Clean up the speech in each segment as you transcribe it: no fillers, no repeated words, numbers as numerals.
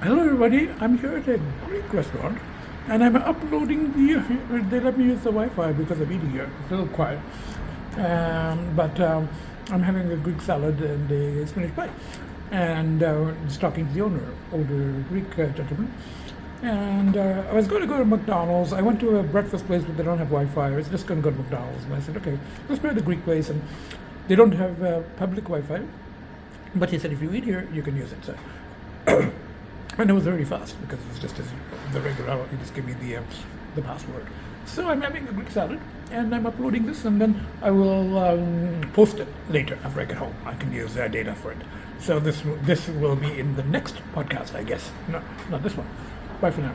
Hello everybody, I'm here at a Greek restaurant and I'm uploading they let me use the Wi-Fi because I'm eating here. It's a little quiet. But I'm having a Greek salad and a spinach pie. And just talking to the owner, older Greek gentleman. And I was going to go to McDonald's. I went to a breakfast place, but they don't have Wi-Fi. I was just going to go to McDonald's. And I said, okay, let's try the Greek place. And they don't have public Wi-Fi. But he said, if you eat here, you can use it. So and it was very fast because it was just as the regular. He just gave me the password. So I'm having a Greek salad and I'm uploading this, and then I will post it later after I get home. I can use data for it. So this will be in the next podcast, I guess. No, not this one. Bye for now.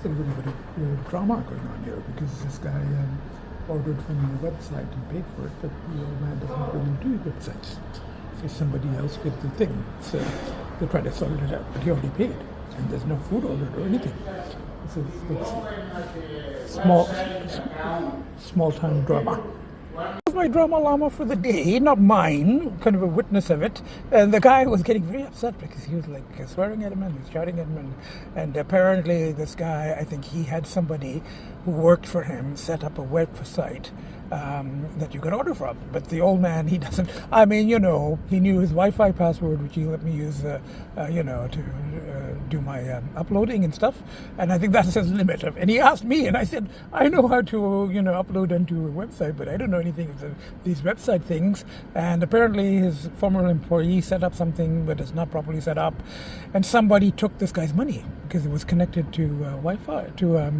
There's a little bit of drama going on here because this guy ordered from the website and paid for it, but the old man doesn't really do websites. So somebody else did the thing. So they tried to sort it out, but he already paid, and there's no food ordered or anything. It's small time drama. That was my drama llama for the day, not mine, kind of a witness of it. And the guy was getting very upset because he was like swearing at him and he was shouting at him. And apparently this guy, I think he had somebody who worked for him set up a website that you could order from. But the old man, he doesn't, I mean, he knew his Wi-Fi password, which he let me use, to do my uploading and stuff. And I think that's his limit. And he asked me, and I said, I know how to, upload onto a website, but I don't know anything of these website things. And apparently his former employee set up something, but it's not properly set up. And somebody took this guy's money because it was connected to Wi-Fi, to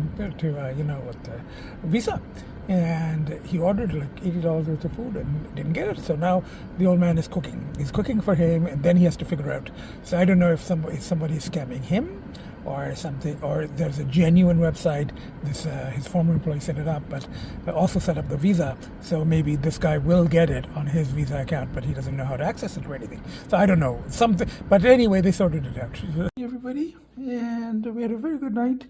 Visa. And he ordered like $80 worth of food and didn't get it. So now the old man is cooking. He's cooking for him, and then he has to figure out. So I don't know if somebody's scamming him or something, or there's a genuine website. His former employee set it up, but also set up the Visa. So maybe this guy will get it on his Visa account, but he doesn't know how to access it or anything. So I don't know something. But anyway, they sorted it out. Hey everybody, and we had a very good night.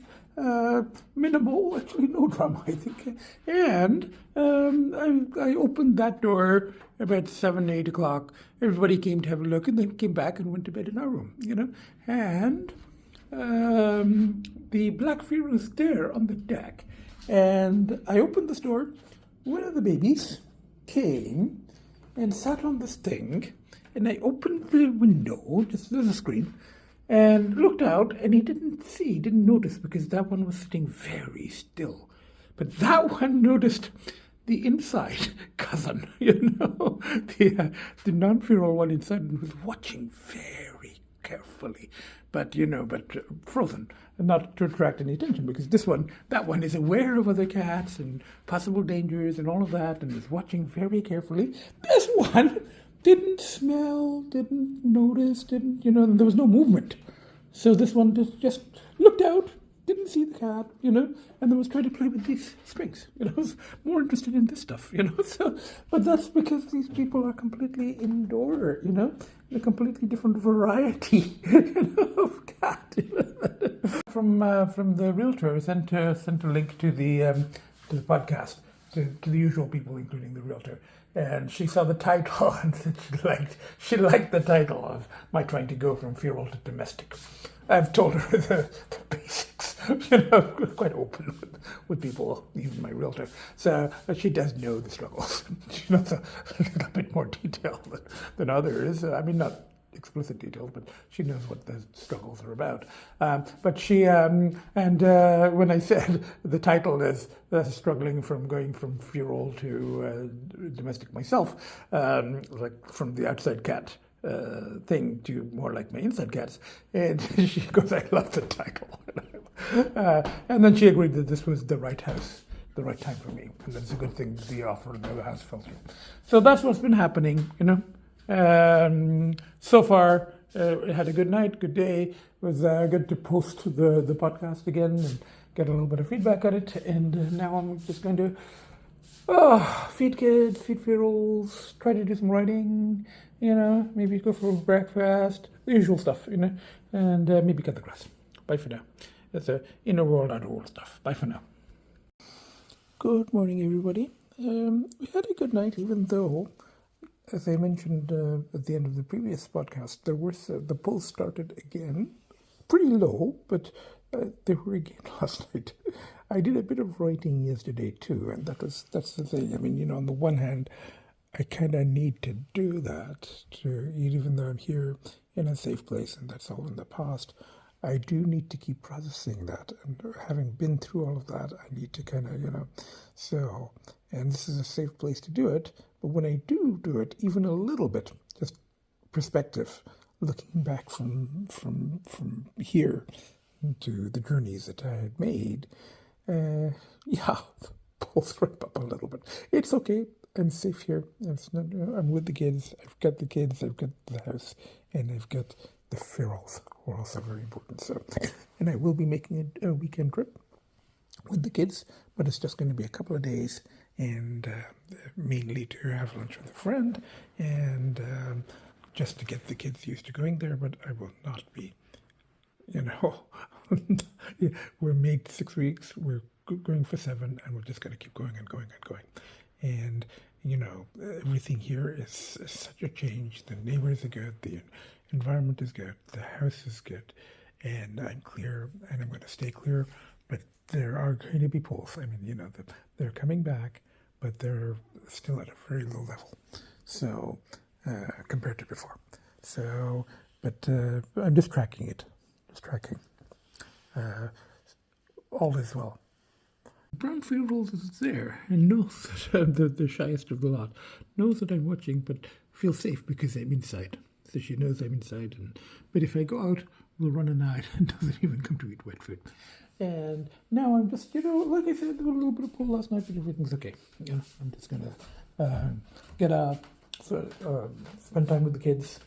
Minimal, actually no drama, I think. And I opened that door about 7, 8 o'clock. Everybody came to have a look and then came back and went to bed in our room, And the black fear was there on the deck. And I opened this door. One of the babies came and sat on this thing. And I opened the window, just there's a screen, and looked out, and he didn't notice because that one was sitting very still. But that one noticed the inside cousin, the non-feral one inside, and was watching very carefully, but frozen, not to attract any attention, because that one is aware of other cats and possible dangers and all of that, and is watching very carefully. This one didn't smell, didn't notice, there was no movement. So this one just looked out, didn't see the cat, and then was trying to play with these strings. Was more interested in this stuff, So, but that's because these people are completely indoor, a completely different variety, of cat. From the realtor, sent a link to the podcast to the usual people, including the realtor. And she saw the title and said she liked the title of my trying to go from feral to domestic. I've told her the basics, quite open with people, even my realtor. So she does know the struggles. She knows a little bit more detail than others. I mean, not explicit details, but she knows what the struggles are about. But she, when I said the title is struggling from going from feral to domestic myself, like from the outside cat thing to more like my inside cats, and she goes, I love the title. And then she agreed that this was the right house, the right time for me, and that's a good thing the offer of the house fell through. So that's what's been happening, So far, I had a good night, good day. It was good to post the podcast again and get a little bit of feedback on it. And now I'm just going to feed kids, feed ferals, try to do some writing, maybe go for breakfast, the usual stuff, and maybe cut the grass. Bye for now. That's inner world, outer world stuff. Bye for now. Good morning, everybody. We had a good night, even though, as I mentioned at the end of the previous podcast, the polls started again pretty low, but they were again last night. I did a bit of writing yesterday too, and that's the thing. I mean, you know, on the one hand, I kind of need to do that, even though I'm here in a safe place and that's all in the past. I do need to keep processing that, and having been through all of that, I need to kind of, you know, so, and this is a safe place to do it, but when I do it, even a little bit, just perspective, looking back from here to the journeys that I had made, yeah, pulls right up a little bit. It's okay. I'm safe here. I'm with the kids. I've got the kids. I've got the house, and I've got the FERALS, who are also very important. So, and I will be making a weekend trip with the kids, but it's just going to be a couple of days, and mainly to have lunch with a friend, and just to get the kids used to going there. But I will not be, you know, we're made 6 weeks. We're going for 7, and we're just going to keep going and going and going. And, you know, everything here is such a change. The neighbors are good, the environment is good, the house is good, and I'm clear, and I'm going to stay clear, but there are going to be pulls. I mean, you know, they're coming back, but they're still at a very low level, so, compared to before. So, but I'm just tracking it, all is well. Brown FERALS is there and knows that I'm the shyest of the lot. Knows that I'm watching, but feels safe because I'm inside. So she knows I'm inside. But if I go out, we'll run a night and doesn't even come to eat wet food. And now I'm just, you know, like I said, a little bit of pull last night, but everything's okay. You know, I'm just going to get out, spend time with the kids,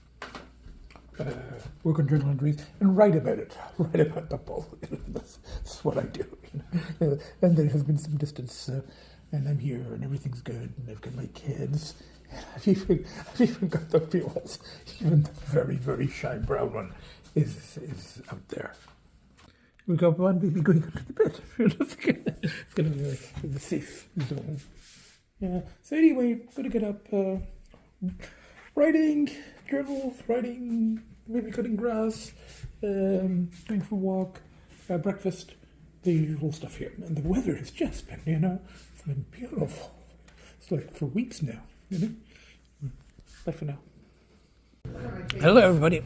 work on journal entries, and write about it. Write about the pull. That's what I do. You know? And there has been some distance, and I'm here, and everything's good, and I've got my kids. I've even got the FERALS. Even the very, very shy brown one is out there. We got one baby going up to the bed. It's going to be like the safe zone. Yeah. So anyway, going to get up, writing, journals, writing, maybe cutting grass, going for a walk, breakfast, the usual stuff here. And the weather has just been, you know, it's been beautiful. It's like for weeks now, you know. Bye for now. Hello, everybody.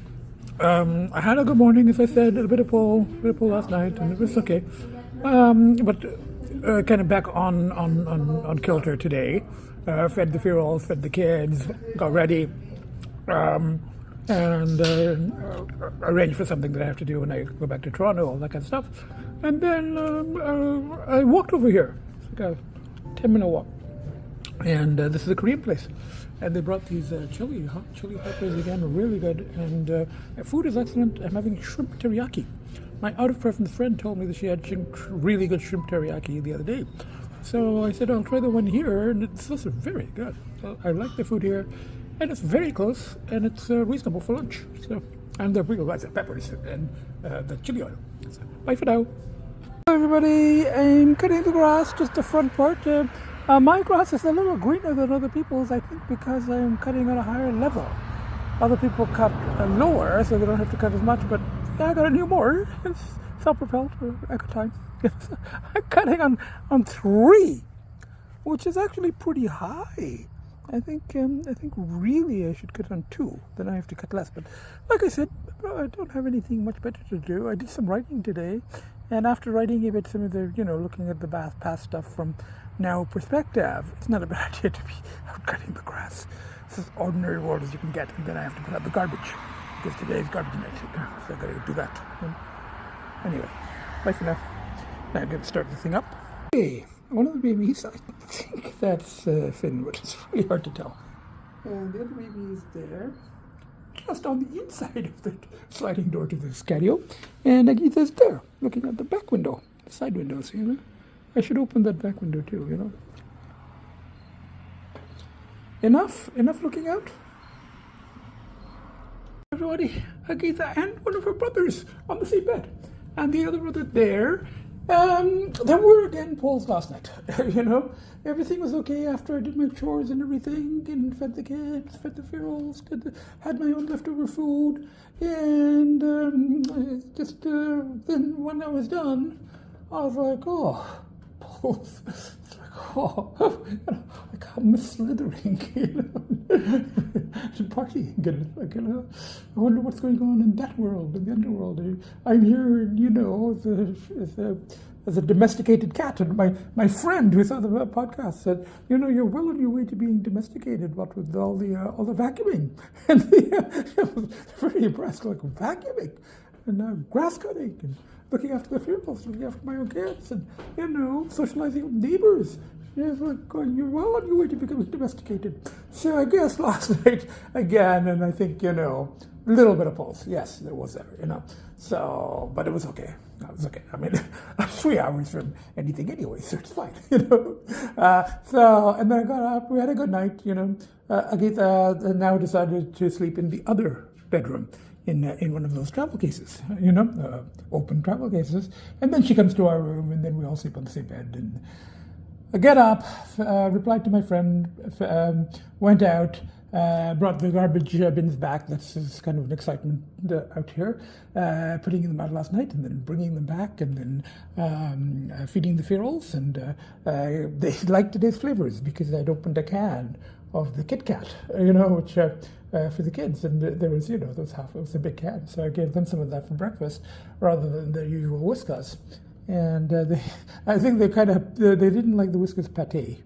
I had a good morning, as I said, a bit of pull last night, and it was okay. But kind of back on kilter today. Fed the FERALS, fed the kids, got ready, and arranged for something that I have to do when I go back to Toronto, all that kind of stuff. And then I walked over here. It's like a 10-minute walk. And this is a Korean place. And they brought these chili peppers again, really good. And food is excellent. I'm having shrimp teriyaki. My out-of-preference friend told me that she had really good shrimp teriyaki the other day. So I said, I'll try the one here, and it's also very good. I like the food here, and it's very close, and it's reasonable for lunch. So, and the real rice and peppers and the chili oil. So, bye for now. Hello everybody, I'm cutting the grass, just the front part. My grass is a little greener than other people's, I think, because I'm cutting on a higher level. Other people cut lower, so they don't have to cut as much, but I got a new mower. It's self-propelled for eco time. I'm cutting on 3, which is actually pretty high. I think really I should cut on 2. Then I have to cut less. But like I said, I don't have anything much better to do. I did some writing today, and after writing a bit, some of the looking at the past stuff from now perspective, it's not a bad idea to be out cutting the grass. It's as ordinary world as you can get, and then I have to put out the garbage because today's garbage night, so I gotta do that. Anyway, bye for now. Now I'm going to start the thing up. Okay, one of the babies, I think that's Finn, but it's really hard to tell. And the other baby is there, just on the inside of the sliding door to this patio. And Agita's there, looking at the back window, the side windows, you know. I should open that back window too, you know. Enough looking out. Everybody, Agita and one of her brothers on the same bed. And the other brother there, There were again polls last night. Everything was okay after I did my chores and everything, and fed the kids, fed the ferals, had my own leftover food, and then when I was done, I was like, oh, polls. It's like, oh, I miss slithering, partying, I wonder what's going on in that world, in the underworld. I'm here, as a domesticated cat, and my friend who saw the podcast said, you're well on your way to being domesticated. What with all the vacuuming, and I was very impressed, like vacuuming, and grass cutting, and looking after the ferals, looking after my own kids, and socializing with neighbors. You're well on your way to becoming domesticated. So I guess last night again, and I think a little bit of pulse. Yes, there was there. So, but it was okay. It was okay. I mean, 3 hours from anything anyway, so it's fine. So, and then I got up. We had a good night. Agita now decided to sleep in the other bedroom, in one of those travel cases, open travel cases. And then she comes to our room, and then we all sleep on the same bed. And I get up, replied to my friend, went out, brought the garbage bins back. That's kind of an excitement out here. Putting them out last night, and then bringing them back, and then feeding the ferals. And they liked today's flavors because I'd opened a can of the Kit Kat, which for the kids, and there was, it was a big can, so I gave them some of that for breakfast rather than their usual Whiskas. And I think they didn't like the Whiskas pate,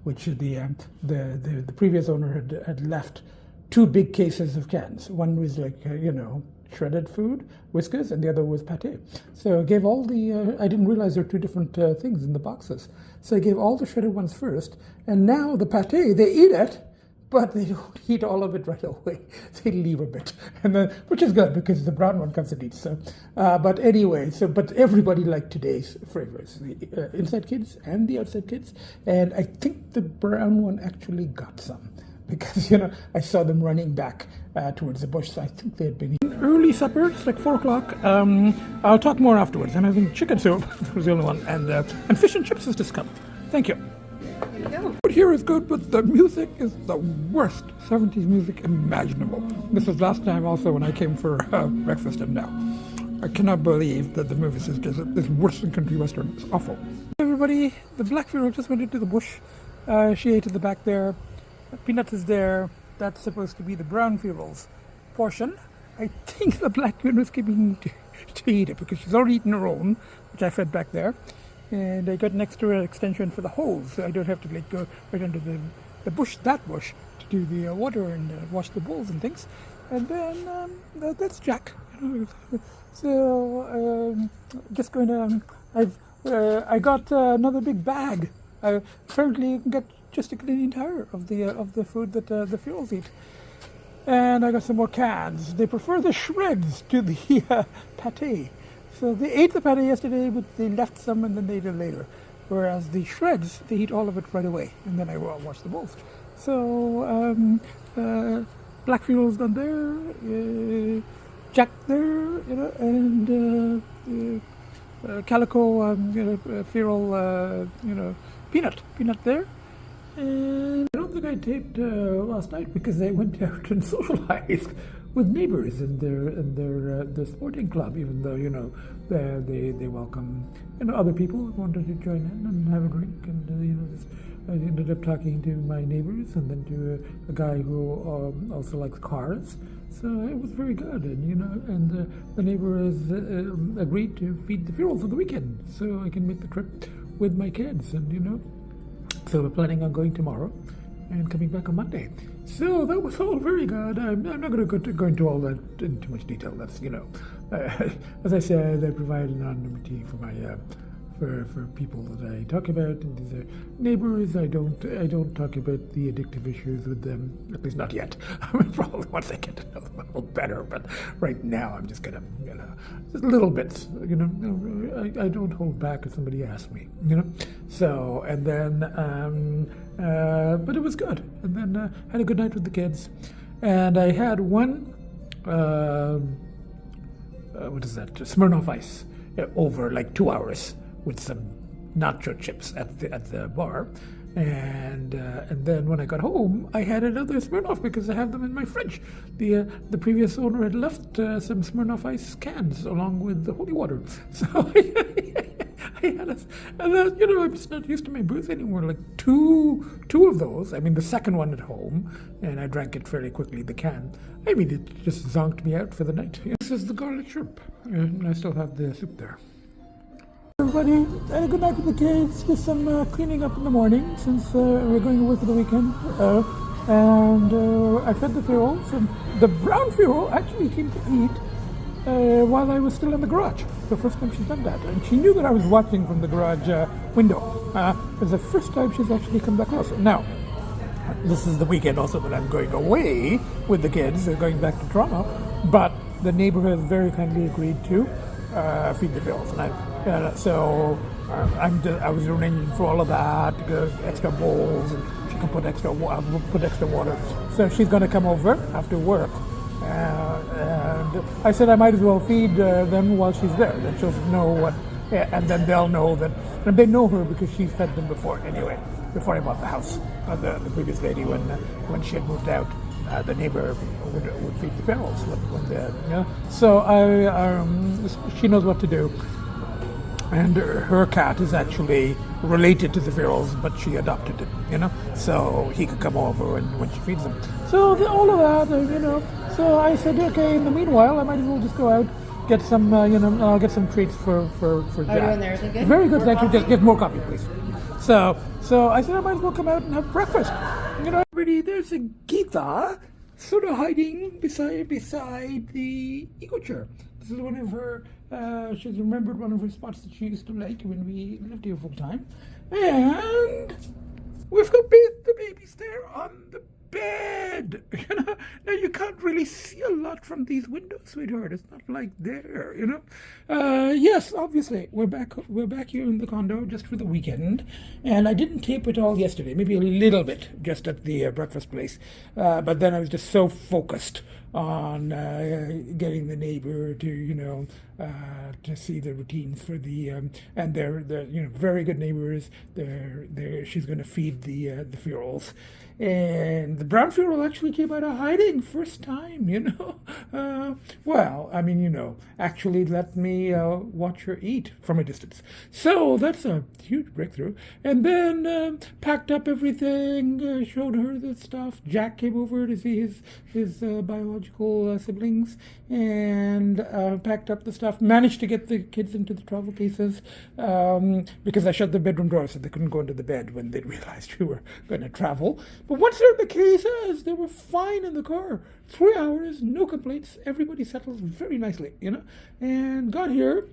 which the previous owner had left 2 big cases of cans. One was like shredded food, Whiskas, and the other was pate. So I gave all I didn't realize there were 2 different things in the boxes. So I gave all the shredded ones first, and now the pate, they eat it, but they don't eat all of it right away. They leave a bit, and then, which is good because the brown one comes and eats. So, but anyway, but everybody liked today's flavors, the inside kids and the outside kids, and I think the brown one actually got some because I saw them running back towards the bush. So I think they had been eating early supper. It's like 4 o'clock. I'll talk more afterwards. I'm having chicken soup. That was the only one, and fish and chips has just come. Thank you. But here is good, but the music is the worst 70s music imaginable. This was last time also when I came for breakfast, and now I cannot believe that the movie is worse than country western. It's awful. Everybody, the black feral just went into the bush. She ate at the back there. Peanuts is there. That's supposed to be the brown ferals portion. I think the black one was keeping to eat it because she's already eaten her own, which I fed back there. And I got an extra extension for the hose, so I don't have to go right under the bush, to do the water and wash the bowls and things. And then that's Jack. So just going to. I got another big bag. Apparently, you can get just the entire of the food that the ferals eat. And I got some more cans. They prefer the shreds to the pate. So they ate the pate yesterday, but they left some and then they ate it later. Whereas the shreds, they eat all of it right away, and then I will wash the bowls. So black ferals done there, Jack there, and calico, feral, peanut there. And I don't think I taped last night because I went out and socialized with neighbors in their sporting club, even though they welcome other people who wanted to join in and have a drink, and I ended up talking to my neighbors and then to a guy who also likes cars. So it was very good, and the neighbor has agreed to feed the ferals on the weekend, so I can make the trip with my kids, and so we're planning on going tomorrow and coming back on Monday. So that was all very good. I'm not going to go into all that in too much detail. That's as I said, I provide anonymity for my for people that I talk about, and these are neighbors. I don't talk about the addictive issues with them, at least not yet. I mean, probably once I get to know them a little better, but right now I'm just gonna, just little bits, I don't hold back if somebody asks me, So, and then, but it was good, and then had a good night with the kids, and I had one, what is that, Smirnoff Ice, over like 2 hours. with some nacho chips at the bar. And then when I got home, I had another Smirnoff because I have them in my fridge. The previous owner had left some Smirnoff Ice cans along with the holy water. So I had and then, I'm just not used to my booze anymore. Like two of those. I mean, the second one at home, and I drank it fairly quickly, the can. I mean, it just zonked me out for the night. This is the garlic shrimp, and I still have the soup there. Everybody, good night to the kids. Just some cleaning up in the morning since we're going away for the weekend. I fed the FERALs, and the brown FERAL actually came to eat while I was still in the garage. The first time she's done that, and she knew that I was watching from the garage window. It was the first time she's actually come that close. Now, this is the weekend also that I'm going away with the kids. They're going back to Toronto, but the neighbor has very kindly agreed to feed the FERALs, and I was arranging for all of that, extra bowls, and she can put extra water. So she's going to come over after work, and I said I might as well feed them while she's there. Then she'll know what, and then they'll know that, and they know her because she's fed them before anyway. Before I bought the house, the previous lady, when she had moved out, the neighbor would feed the FERALs So she knows what to do. And her cat is actually related to the FERALs, but she adopted it, so he could come over when she feeds them. So all of that, So I said, okay. In the meanwhile, I might as well just go out, get some, I'll get some treats for Jack. How are you doing there? Is it good? Very good, thank you. Just get more coffee, please. So I said I might as well come out and have breakfast. Everybody, there's Agita sort of hiding beside the eco chair. This is one of her, she's remembered one of her spots that she used to like when we lived here full time. And we've got the babies there on the bed. Now you can't really see a lot from these windows, sweetheart. It's not like there, Yes, obviously we're back here in the condo just for the weekend, and I didn't tape it all yesterday. Maybe a little bit just at the breakfast place, but then I was just so focused on getting the neighbor to see the routines for the and they're very good neighbors. She's going to feed the FERALs, and the brown FERAL actually came out of hiding first time. Actually let me watch her eat from a distance. So that's a huge breakthrough. And then packed up everything, showed her the stuff. Jack came over to see his biological siblings, and packed up the stuff. Managed to get the kids into the travel cases because I shut the bedroom door so they couldn't go into the bed when they realized we were going to travel. But once they're in the cases, they were fine in the car. 3 hours, no complaints. Everybody settles very nicely, And got here.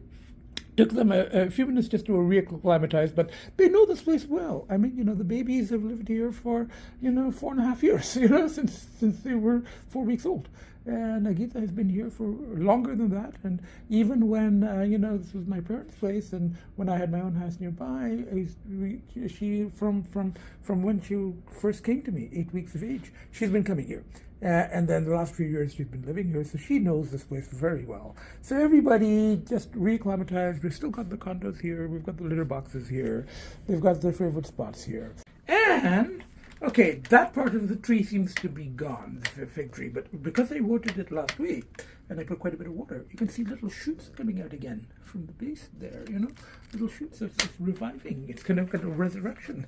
Took them a few minutes just to reacclimatize, but they know this place well. I mean, the babies have lived here for, 4.5 years, since they were 4 weeks old. And Agita has been here for longer than that. And even when, this was my parents' place, and when I had my own house nearby, she, from when she first came to me, 8 weeks of age, she's been coming here. And then the last few years she's been living here, so she knows this place very well. So everybody just reacclimatized. We've still got the condos here. We've got the litter boxes here. They've got their favorite spots here. And, okay, that part of the tree seems to be gone, the fig tree. But because I watered it last week, and I put quite a bit of water, you can see little shoots coming out again from the base there, little shoots. It's reviving. It's kind of a resurrection,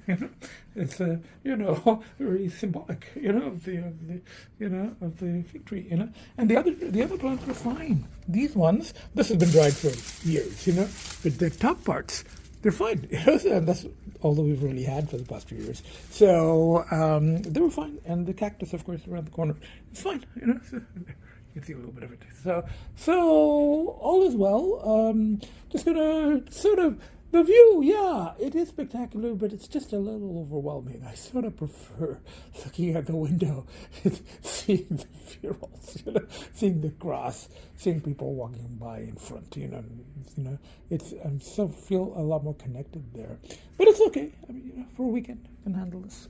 It's very symbolic, of the fig tree, And the other plants were fine. These ones, this has been dried for years, but the top parts, they're fine, and that's all that we've really had for the past few years. So they were fine, and the cactus, of course, around the corner, it's fine, So, you can see a little bit of it. So all is well. Just gonna sort of, the view, yeah, it is spectacular, but it's just a little overwhelming. I sort of prefer looking at the window and seeing the FERALs, seeing the grass, seeing people walking by in front, I feel a lot more connected there. But it's okay. I mean, for a weekend, I can handle this.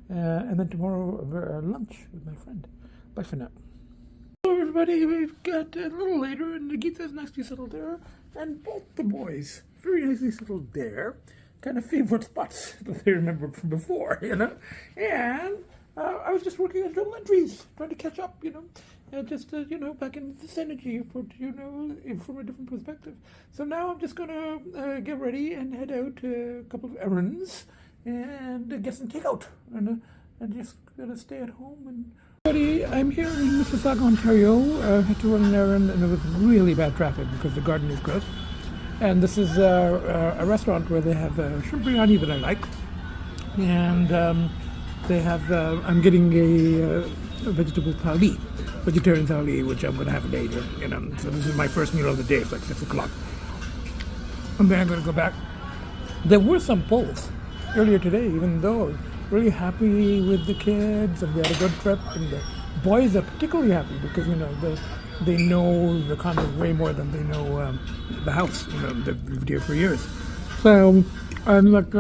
And then tomorrow, lunch with my friend. Bye for now. Hello everybody, we've got a little later, and Agita's nicely settled there, and both the boys very nicely settled there. Kind of favorite spots that I remembered from before, And I was just working on journal entries, trying to catch up, and just, back in this energy for, from a different perspective. So now I'm just going to get ready and head out a couple of errands and get some takeout. And just going to stay at home. And I'm here in Mississauga, Ontario. I had to run an errand, and there was really bad traffic because the garden is closed. And this is a restaurant where they have shrimp biryani that I like. And they have, I'm getting a vegetable thali, vegetarian thali, which I'm going to have later. So this is my first meal of the day. It's like 6 o'clock. And then I'm going to go back. There were some pulls earlier today, even though I was really happy with the kids and we had a good trip. And the boys are particularly happy because, they know the condo way more than they know the house. They've lived here for years. So, I'm like,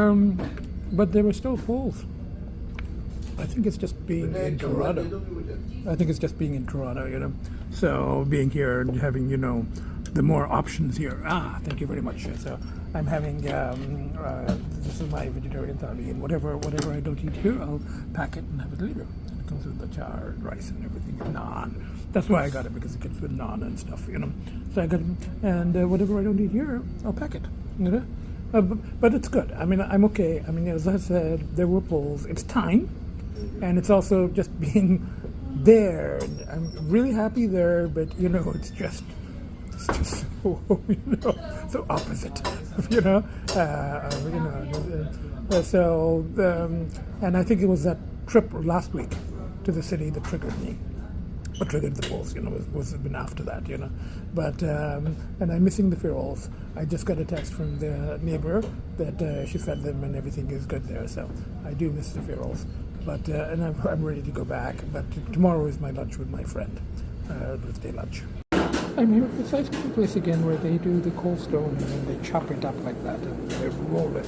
but there were still pulls. I think it's just being in Toronto. So being here and having, the more options here. Thank you very much. So I'm having, this is my vegetarian thali, and whatever I don't eat here, I'll pack it and have it later. And it comes with the char and rice and everything, and naan. That's why I got it, because it comes with naan and stuff, So I got it, and whatever I don't eat here, I'll pack it, But it's good. I mean, I'm okay. I mean, as I said, there were pulls. It's time. And it's also just being there. I'm really happy there, but it's just so opposite. So and I think it was that trip last week to the city that triggered me. What triggered the pulse, was been after that, But and I'm missing the FERALS. I just got a text from the neighbor that she fed them and everything is good there. So I do miss the FERALS. But and I'm ready to go back. But tomorrow is my lunch with my friend, birthday lunch. I'm here at this ice cream place again, where they do the cold stone and then they chop it up like that and they roll it.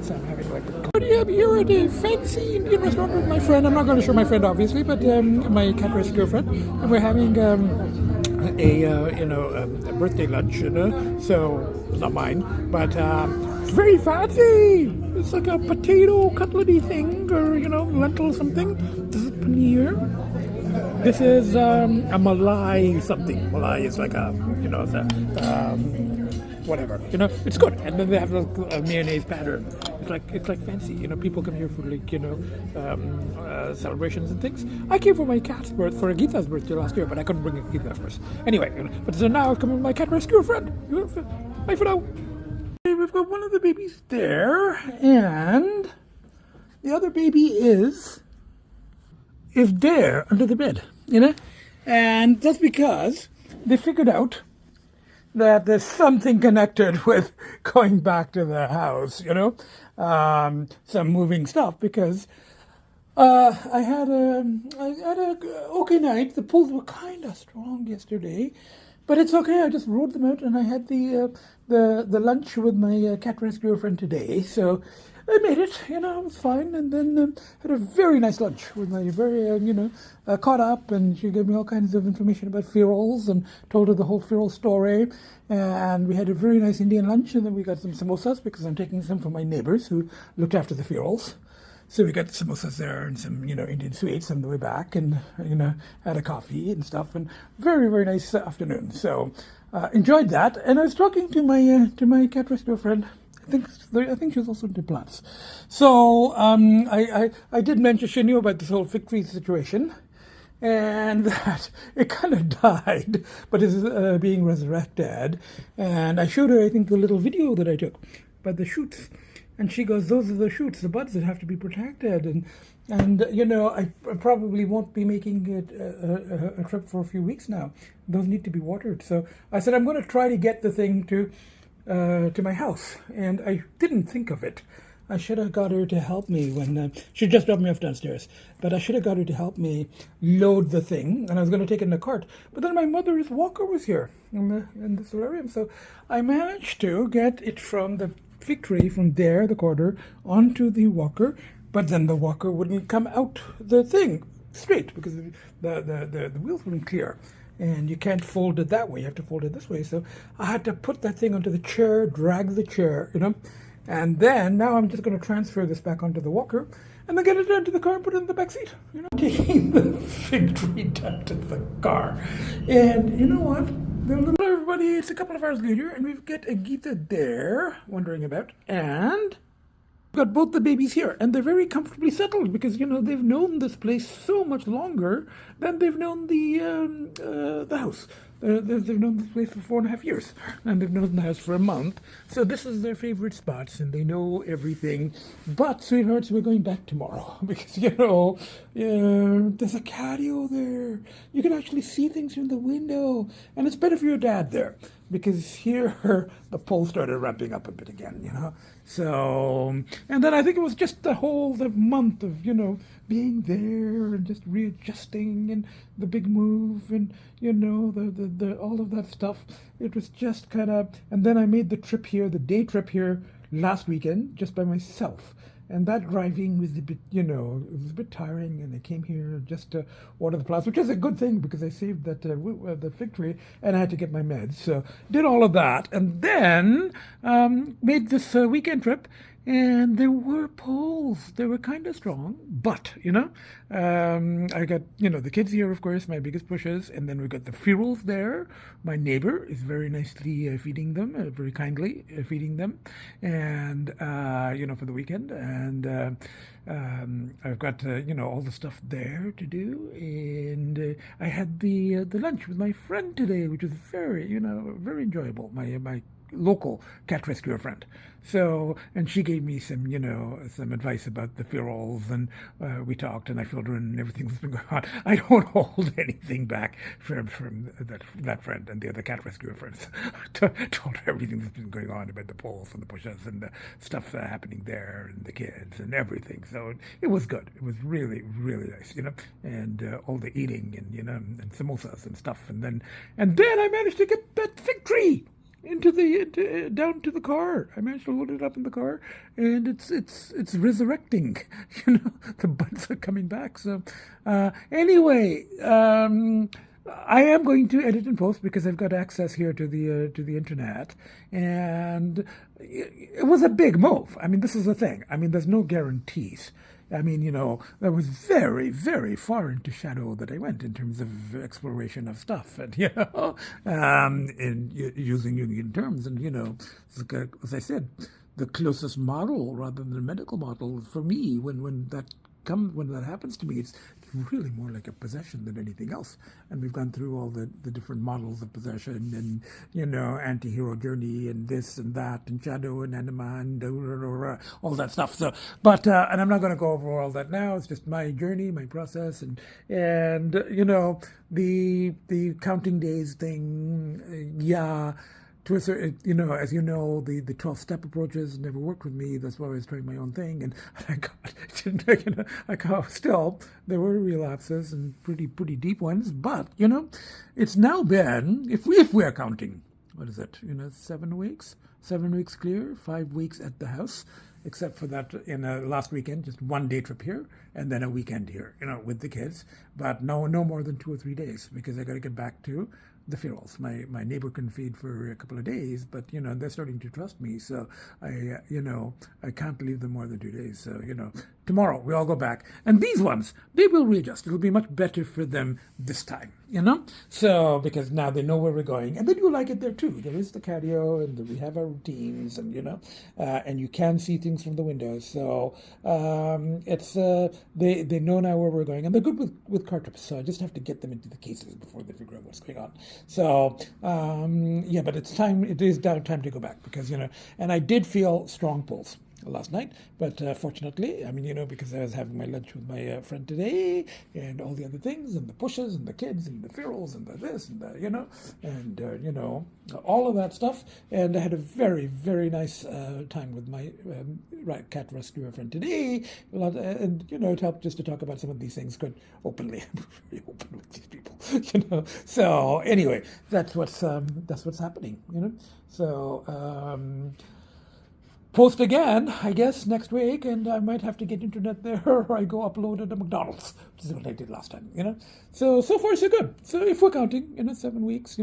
So I'm having like a... I'm here at a fancy Indian restaurant with my friend. I'm not going to show my friend, obviously, but my cat rescue friend. And we're having a birthday lunch, So it's not mine, but it's very fancy. It's like a potato cutlet-y thing, or lentil something. This is paneer. This is a malai something. Malai is like a whatever. It's good. And then they have a mayonnaise pattern. It's like fancy. People come here for celebrations and things. I came for my cat's birth, for Agita's birthday last year, but I couldn't bring Agita first. Anyway, but so now I've come with my cat rescue friend. Bye for now. We've got one of the babies there, and the other baby is there under the bed, and that's because they figured out that there's something connected with going back to the house, some moving stuff, because I had a okay night. The pulls were kind of strong yesterday, but it's okay. I just rode them out, and I had the lunch with my cat rescue friend today. So I made it. It was fine. And then had a very nice lunch with my caught up, and she gave me all kinds of information about FERALS and told her the whole FERALS story. And we had a very nice Indian lunch, and then we got some samosas because I'm taking some from my neighbors who looked after the FERALS. So we got the samosas there and some, Indian sweets on the way back, and, had a coffee and stuff, and very, very nice afternoon. So enjoyed that. And I was talking to my cat rescue friend. I think she was also into plants. So I did mention, she knew about this whole fig tree situation, and that it kind of died, but is being resurrected. And I showed her, I think, a little video that I took by the shoots. And she goes, those are the shoots, the buds that have to be protected. And I probably won't be making it a trip for a few weeks now. Those need to be watered. So I said, I'm going to try to get the thing to my house. And I didn't think of it. I should have got her to help me when she just dropped me off downstairs. But I should have got her to help me load the thing. And I was going to take it in a cart. But then my mother's walker was here in the solarium. So I managed to get it from the fig tree from there, the corner, onto the walker, but then the walker wouldn't come out the thing straight because the wheels wouldn't clear. and you can't fold it that way. You have to fold it this way. So I had to put that thing onto the chair, drag the chair, and then now I'm just going to transfer this back onto the walker and then get it down to the car and put it in the back seat. Taking the fig tree down to the car. And you know what? Hello everybody, it's a couple of hours later and we've got Agita there wandering about, and we've got both the babies here, and they're very comfortably settled because they've known this place so much longer than they've known the house. They've known this place for 4.5 years, and they've known the house for a month. So this is their favorite spots, and they know everything. But, sweethearts, we're going back tomorrow because, there's a patio there. You can actually see things from the window, and it's better for your dad there because here the pull started ramping up a bit again, So, and then I think it was just the month of, being there and just readjusting and the big move and, the all of that stuff. It was just kind of, and then I made the day trip here last weekend just by myself. And that driving was a bit, it was a bit tiring, and I came here just to water the plants, which is a good thing because I saved that the fig tree, and I had to get my meds. So did all of that, and then made this weekend trip, and there were poles. They were kind of strong, but, I got, the kids here, of course, my biggest pushes, and then we got the FERALS there. My neighbor is very nicely feeding them, very kindly feeding them, and, for the weekend. And I've got, all the stuff there to do. And I had the lunch with my friend today, which was very, very enjoyable. My local cat rescuer friend. So, and she gave me some, some advice about the FERALS, and we talked, and I filled her in everything that's been going on. I don't hold anything back from that friend and the other cat rescuer friends. Told her everything that's been going on about the poles and the pushes and the stuff happening there and the kids and everything. So it was good. It was really, really nice, and all the eating and, and samosas and stuff. And then I managed to get that fig tree down to the car. I managed to load it up in the car, and it's resurrecting. The buds are coming back. So anyway, I am going to edit and post because I've got access here to the internet, and it was a big move. I mean, this is the thing. I mean, there's no guarantees. I mean, that was very, very far into shadow that I went in terms of exploration of stuff, and in using Jungian terms, and as I said, the closest model rather than the medical model for me when that happens to me, it's really more like a possession than anything else. And we've gone through all the different models of possession, and anti-hero journey and this and that and shadow and anima and all that stuff. So, but and I'm not going to go over all that now. It's just my journey, my process, and the counting days thing. To a certain, as you know, the 12-step approaches never worked with me. That's why I was trying my own thing, and I got still there were relapses and pretty deep ones. But it's now been, if we are counting, what is it? 7 weeks, 7 weeks clear, 5 weeks at the house, except for that in last weekend, just one day trip here, and then a weekend here, with the kids. But no more than 2 or 3 days because I got to get back to the FERALS. My neighbor can feed for a couple of days, but they're starting to trust me, so I can't leave them more than 2 days. So tomorrow we all go back, and these ones, they will readjust. It'll be much better for them this time, so because now they know where we're going, and they do like it there too. There is the patio, and we have our routines, and and you can see things from the windows. So it's they know now where we're going, and they're good with car trips. So I just have to get them into the cases before they figure out what's going on. So but it's time. It is time to go back because and I did feel strong pulls last night, but fortunately, I mean, because I was having my lunch with my friend today, and all the other things, and the pushes, and the kids, and the FERALS, and the this, and the, and all of that stuff, and I had a very, very nice time with my cat rescuer friend today, and it helped just to talk about some of these things quite openly. I'm very open with these people, So anyway, that's what's happening, So. post again, I guess, next week, and I might have to get internet there, or I go upload it to McDonald's, which is what I did last time, So far, so good. So if we're counting, 7 weeks,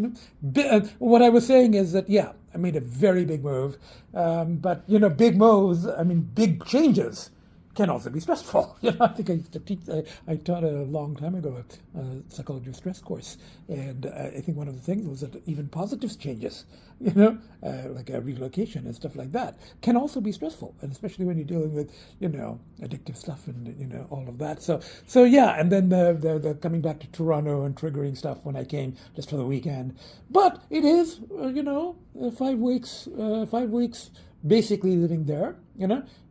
what I was saying is that, yeah, I made a very big move, but, big moves, big changes can also be stressful. I think I used to teach, I taught a long time ago a psychology of stress course, and I think one of the things was that even positive changes, like a relocation and stuff like that, can also be stressful, and especially when you're dealing with, addictive stuff and, all of that. So yeah, and then the coming back to Toronto and triggering stuff when I came just for the weekend. But it is, 5 weeks basically living there,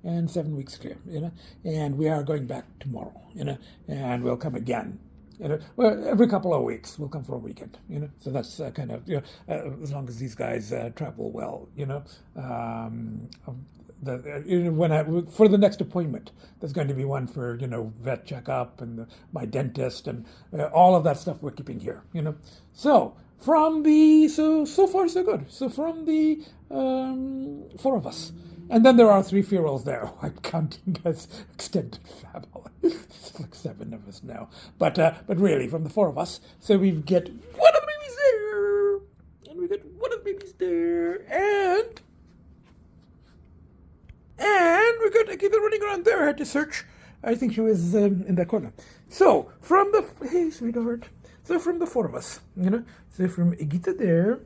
and 7 weeks clear, and we are going back tomorrow, and we'll come again, well, every couple of weeks we'll come for a weekend, so that's kind of, as long as these guys travel well, for the next appointment, there's going to be one for, vet checkup and my dentist and all of that stuff we're keeping here, So from the, so far so good. So from the 4 of us. And then there are 3 ferals there. I'm counting as extended family. It's like 7 of us now. But really, from the 4 of us, so we get one of the babies there, and we get one of the babies there, and we got Agita running around there. I had to search. I think she was in that corner. So from the hey sweetheart. So from the 4 of us, So from Agita there,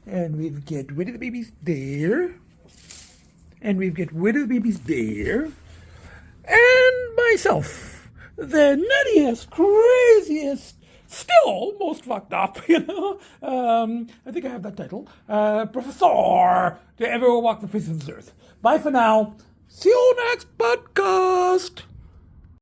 and we've got one of the babies there, and we've got one of the babies there, and myself, the nuttiest, craziest, still most fucked up, I think I have that title, Professor to ever walk the face of this earth. Bye for now. See you next podcast.